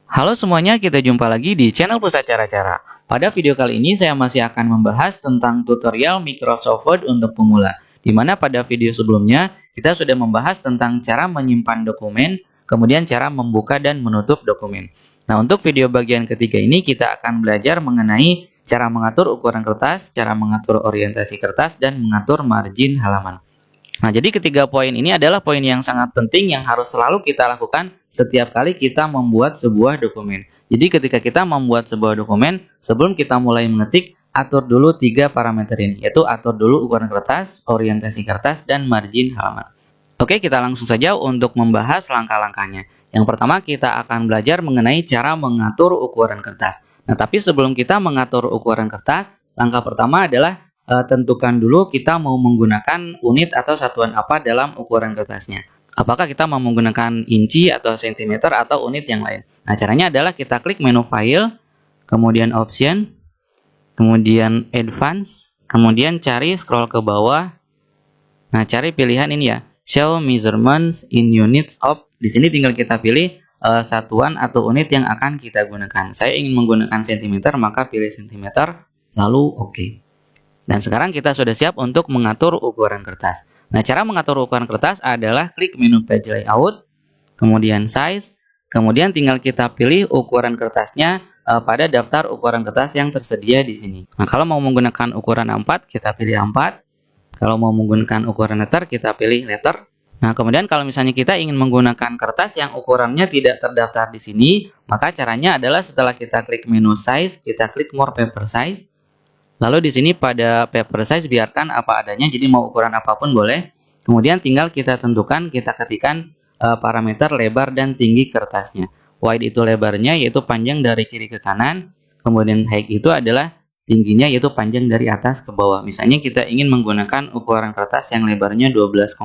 Halo semuanya, kita jumpa lagi di channel Pusat Cara-Cara. Pada video kali ini saya masih akan membahas tentang tutorial Microsoft Word untuk pemula. Di mana pada video sebelumnya kita sudah membahas tentang cara menyimpan dokumen, kemudian cara membuka dan menutup dokumen. Nah, untuk video bagian ketiga ini kita akan belajar mengenai cara mengatur ukuran kertas, cara mengatur orientasi kertas, dan mengatur margin halaman. Nah, jadi ketiga poin ini adalah poin yang sangat penting yang harus selalu kita lakukan setiap kali kita membuat sebuah dokumen. Jadi ketika kita membuat sebuah dokumen, sebelum kita mulai mengetik, atur dulu tiga parameter ini, yaitu atur dulu ukuran kertas, orientasi kertas, dan margin halaman. Oke, kita langsung saja untuk membahas langkah-langkahnya. Yang pertama, kita akan belajar mengenai cara mengatur ukuran kertas. Nah, tapi sebelum kita mengatur ukuran kertas, langkah pertama adalah tentukan dulu kita mau menggunakan unit atau satuan apa dalam ukuran kertasnya. Apakah kita mau menggunakan inci atau sentimeter atau unit yang lain. Nah, caranya adalah kita klik menu File, kemudian Option, kemudian Advance, kemudian cari scroll ke bawah. Nah, cari pilihan ini ya, Show Measurements in Units of. Di sini tinggal kita pilih satuan atau unit yang akan kita gunakan. Saya ingin menggunakan sentimeter, maka pilih sentimeter, lalu OK. Dan sekarang kita sudah siap untuk mengatur ukuran kertas. Nah, cara mengatur ukuran kertas adalah klik menu Page Layout, kemudian Size, kemudian tinggal kita pilih ukuran kertasnya pada daftar ukuran kertas yang tersedia di sini. Nah, kalau mau menggunakan ukuran A4, kita pilih A4. Kalau mau menggunakan ukuran letter, kita pilih letter. Nah, kemudian kalau misalnya kita ingin menggunakan kertas yang ukurannya tidak terdaftar di sini, maka caranya adalah setelah kita klik menu Size, kita klik More Paper Size. Lalu di sini pada paper size biarkan apa adanya, jadi mau ukuran apapun boleh. Kemudian tinggal kita tentukan, kita ketikkan parameter lebar dan tinggi kertasnya. Wide itu lebarnya, yaitu panjang dari kiri ke kanan. Kemudian height itu adalah tingginya, yaitu panjang dari atas ke bawah. Misalnya kita ingin menggunakan ukuran kertas yang lebarnya 12,5.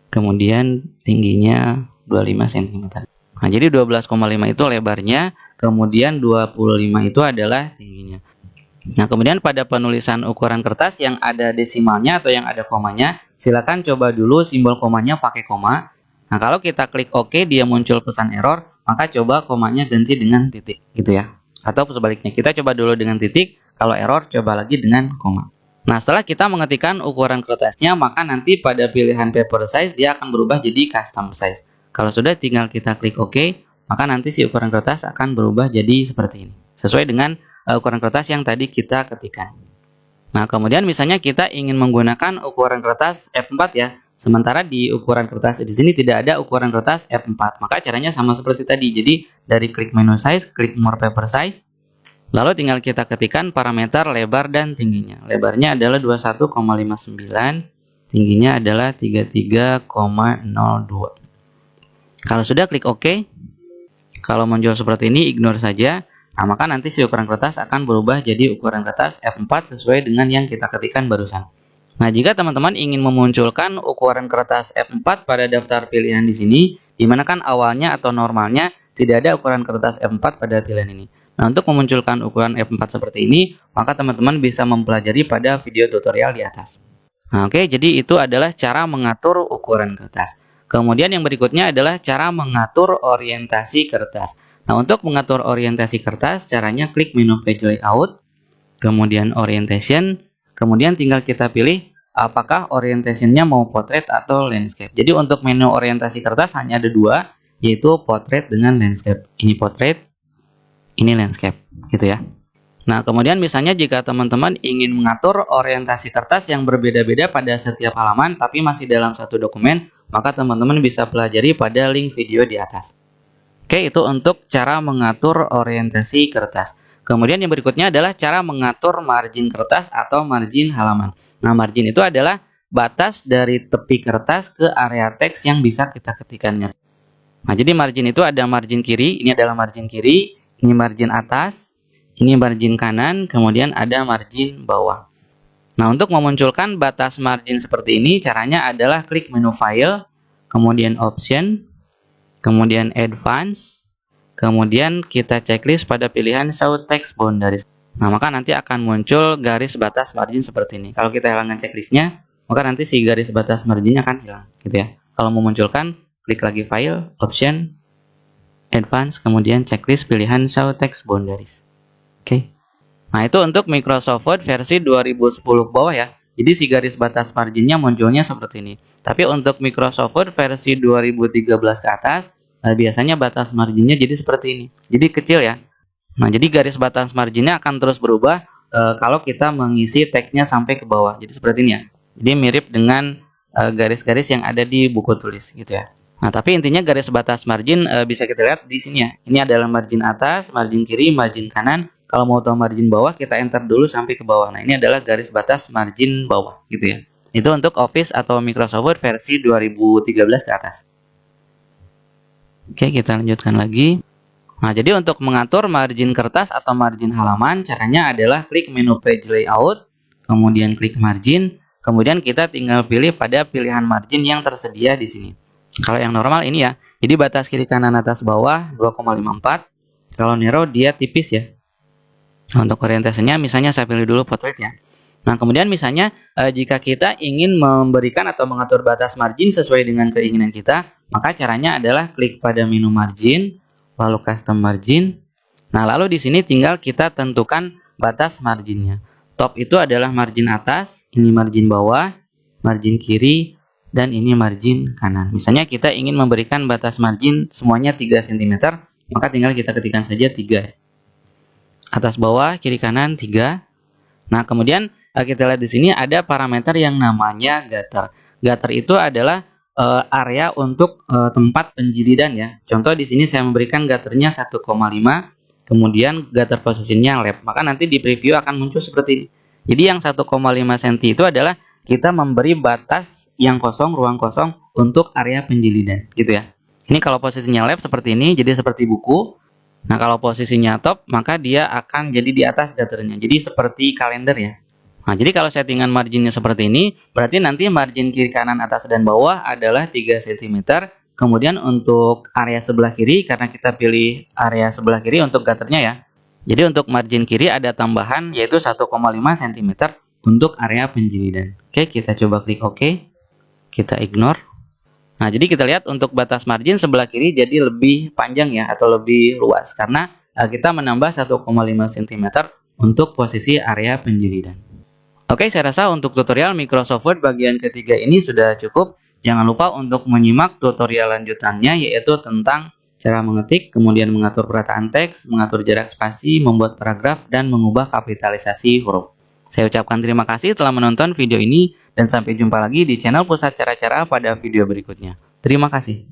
Kemudian tingginya 25 cm. Nah, jadi 12,5 itu lebarnya, kemudian 25 itu adalah tingginya. Nah, kemudian pada penulisan ukuran kertas yang ada desimalnya atau yang ada komanya, silakan coba dulu simbol komanya pakai koma. Nah, kalau kita klik OK, dia muncul pesan error, maka coba komanya ganti dengan titik, gitu ya. Atau sebaliknya, kita coba dulu dengan titik, kalau error coba lagi dengan koma. Nah, setelah kita mengetikkan ukuran kertasnya, maka nanti pada pilihan paper size, dia akan berubah jadi custom size. Kalau sudah, tinggal kita klik OK, maka nanti si ukuran kertas akan berubah jadi seperti ini. Sesuai dengan ukuran kertas yang tadi kita ketikkan. Nah, kemudian misalnya kita ingin menggunakan ukuran kertas F4 ya. Sementara di ukuran kertas di sini tidak ada ukuran kertas F4. Maka caranya sama seperti tadi. Jadi dari klik menu size, klik more paper size. Lalu tinggal kita ketikkan parameter lebar dan tingginya. Lebarnya adalah 21,59, tingginya adalah 33,02. Kalau sudah klik OK. Kalau muncul seperti ini ignore saja. Nah, maka nanti si ukuran kertas akan berubah jadi ukuran kertas F4 sesuai dengan yang kita ketikkan barusan. Nah, jika teman-teman ingin memunculkan ukuran kertas F4 pada daftar pilihan di sini, di mana kan awalnya atau normalnya tidak ada ukuran kertas F4 pada pilihan ini. Nah, untuk memunculkan ukuran F4 seperti ini, maka teman-teman bisa mempelajari pada video tutorial di atas. Nah, oke, jadi itu adalah cara mengatur ukuran kertas. Kemudian yang berikutnya adalah cara mengatur orientasi kertas. Nah, untuk mengatur orientasi kertas, caranya klik menu Page Layout, kemudian Orientation, kemudian tinggal kita pilih apakah orientationnya mau portrait atau landscape. Jadi untuk menu orientasi kertas hanya ada dua, yaitu portrait dengan landscape. Ini portrait, ini landscape, gitu ya. Nah, kemudian misalnya jika teman-teman ingin mengatur orientasi kertas yang berbeda-beda pada setiap halaman, tapi masih dalam satu dokumen, maka teman-teman bisa pelajari pada link video di atas. Oke, itu untuk cara mengatur orientasi kertas. Kemudian yang berikutnya adalah cara mengatur margin kertas atau margin halaman. Nah, margin itu adalah batas dari tepi kertas ke area teks yang bisa kita ketikkannya. Nah, jadi margin itu ada margin kiri, ini adalah margin kiri, ini margin atas, ini margin kanan, kemudian ada margin bawah. Nah, untuk memunculkan batas margin seperti ini, caranya adalah klik menu File, kemudian Option, kemudian Advance, kemudian kita checklist pada pilihan Show Text Boundaries. Nah, maka nanti akan muncul garis batas margin seperti ini. Kalau kita hilangkan checklistnya, maka nanti si garis batas marginnya akan hilang, gitu ya. Kalau memunculkan, klik lagi File, Option, Advanced, kemudian checklist pilihan Show Text Boundaries. Oke. Nah, itu untuk Microsoft Word versi 2010 ke bawah ya. Jadi si garis batas marginnya munculnya seperti ini. Tapi untuk Microsoft Word versi 2013 ke atas, biasanya batas marginnya jadi seperti ini. Jadi kecil ya. Nah, jadi garis batas marginnya akan terus berubah kalau kita mengisi teksnya sampai ke bawah. Jadi seperti ini ya. Jadi mirip dengan garis-garis yang ada di buku tulis gitu ya. Nah, tapi intinya garis batas margin bisa kita lihat di sini ya. Ini adalah margin atas, margin kiri, margin kanan. Kalau mau tahu margin bawah, kita enter dulu sampai ke bawah. Nah, ini adalah garis batas margin bawah gitu ya. Itu untuk Office atau Microsoft Word versi 2013 ke atas. Oke, kita lanjutkan lagi. Nah, jadi untuk mengatur margin kertas atau margin halaman, caranya adalah klik menu Page Layout, kemudian klik Margin, kemudian kita tinggal pilih pada pilihan margin yang tersedia di sini. Kalau yang normal ini ya, jadi batas kiri kanan atas bawah 2,54. Kalau narrow dia tipis ya. Untuk orientasinya misalnya saya pilih dulu portrait ya. Nah, kemudian misalnya jika kita ingin memberikan atau mengatur batas margin sesuai dengan keinginan kita, maka caranya adalah klik pada menu Margin, lalu Custom Margin. Nah, lalu di sini tinggal kita tentukan batas marginnya. Top itu adalah margin atas, ini margin bawah, margin kiri, dan ini margin kanan. Misalnya kita ingin memberikan batas margin semuanya 3 cm, maka tinggal kita ketikkan saja 3. Atas bawah, kiri kanan 3. Nah, kemudian kita lihat di sini ada parameter yang namanya gutter. Gutter itu adalah area untuk tempat penjilidan ya. Contoh di sini saya memberikan gutternya 1,5, kemudian gutter posisinya left. Maka nanti di preview akan muncul seperti ini. Jadi yang 1,5 cm itu adalah kita memberi batas yang kosong, ruang kosong untuk area penjilidan, gitu ya. Ini kalau posisinya left seperti ini, jadi seperti buku. Nah, kalau posisinya top, maka dia akan jadi di atas gutternya. Jadi seperti kalender ya. Nah, jadi kalau settingan marginnya seperti ini, berarti nanti margin kiri kanan atas dan bawah adalah 3 cm. Kemudian untuk area sebelah kiri, karena kita pilih area sebelah kiri untuk gutternya ya. Jadi untuk margin kiri ada tambahan yaitu 1,5 cm untuk area penjilidan. Oke, kita coba klik OK. Kita ignore. Nah, jadi kita lihat untuk batas margin sebelah kiri jadi lebih panjang ya, atau lebih luas. Karena kita menambah 1,5 cm untuk posisi area penjilidan. Oke, saya rasa untuk tutorial Microsoft Word bagian ketiga ini sudah cukup. Jangan lupa untuk menyimak tutorial lanjutannya, yaitu tentang cara mengetik, kemudian mengatur perataan teks, mengatur jarak spasi, membuat paragraf, dan mengubah kapitalisasi huruf. Saya ucapkan terima kasih telah menonton video ini, dan sampai jumpa lagi di channel Pusat Cara-Cara pada video berikutnya. Terima kasih.